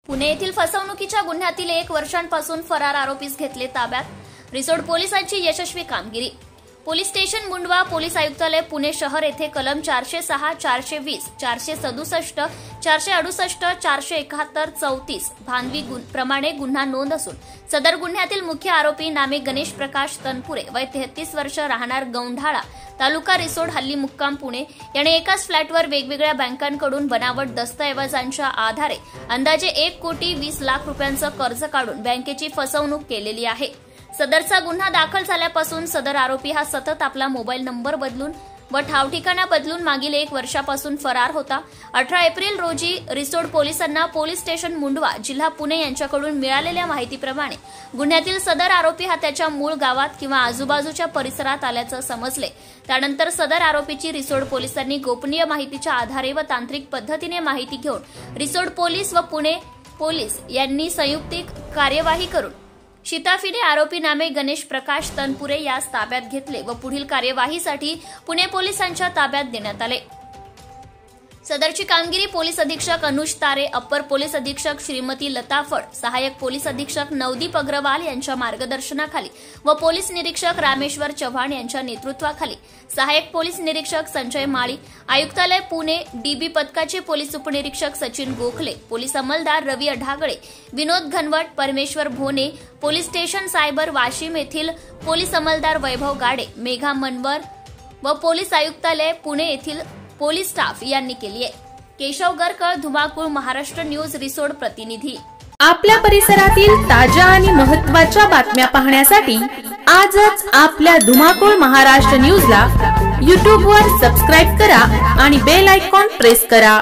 पुणे येथील फसवणुकीच्या गुन्ह्यातील 1 वर्षांपासून फरार आरोपीस घेतले ताब्यात. रिसोड पोलिसांची यशस्वी कामगिरी. पोलीस स्टेशन मुंडवा पोलीस आयुक्तालय पुणे शहर येथे कलम 406, 420, 467, 468, 471, 34 भानवी प्रमाणे गुन्हा नोंद असून सदर गुन्ह्यातील मुख्य आरोपी नामे गणेश प्रकाश तनपुरे वय 33 वर्ष राहणार गौंढाळा तालुका रिसोड हल्ली मुक्काम पुणे याने एकाच फ्लॅटवर वेगवेगळ्या बँकांकडून बनावट दस्तऐवजांच्या आधारे अंदाजे 1,20,00,000 रुपयांचं कर्ज काढून बँकेची फसवणूक केलेली आहे. सदरचा गुन्हा दाखल झाल्यापासून सदर आरोपी हा सतत आपला मोबाईल नंबर बदलून व ठावठिकाणा बदलून मागील 1 वर्षापासून फरार होता. 18 एप्रिल रोजी रिसोड पोलिसांना पोलीस स्टेशन मुंडवा जिल्हा पुणे यांच्याकडून मिळालेल्या माहितीप्रमाणे गुन्ह्यातील सदर आरोपी हा त्याच्या मूळ गावात किंवा आजूबाजूच्या परिसरात आल्याचं समजले. त्यानंतर सदर आरोपीची रिसोड पोलिसांनी गोपनीय माहितीच्या आधारे व तांत्रिक पद्धतीने माहिती घेऊन रिसोड पोलीस व पुणे पोलीस यांनी संयुक्तिक कार्यवाही करून शिताफीने आरोपी नामे गणेश प्रकाश तनपुरे यास ताब्यात घेतले व पुढील कार्यवाहीसाठी पुणे पोलिसांच्या ताब्यात देण्यात आले. सदरची कामगिरी पोलीस अधीक्षक अनुज तारे, अप्पर पोलीस अधीक्षक श्रीमती लता फड, सहाय्यक पोलीस अधीक्षक नवदीप अग्रवाल यांच्या मार्गदर्शनाखाली व पोलीस निरीक्षक रामेश्वर चव्हाण यांच्या नेतृत्वाखाली सहाय्यक पोलीस निरीक्षक संजय माळी, आयुक्तालय पुणे डीबी पथकाचे पोलीस उपनिरीक्षक सचिन गोखले, पोलीस अंमलदार रवी अढागळे, विनोद घनवट, परमेश्वर भोने, पोलीस स्टेशन सायबर वाशिम येथील पोलीस अंमलदार वैभव गाडे, मेघा मनवर व पोलीस आयुक्तालय पुणे येथील पोलीस स्टाफ यांनी केली आहे. केशव गरकळ, धुमाकूळ, महाराष्ट्र न्यूज रिसोड प्रतिनिधी. आपल्या परिसरातील ताज्या आणि महत्त्वाच्या बातम्या पाहण्यासाठी आजच आपल्या धुमाकूळ महाराष्ट्र न्यूजला YouTube वर सबस्क्राईब करा आणि बेल आयकॉन प्रेस करा.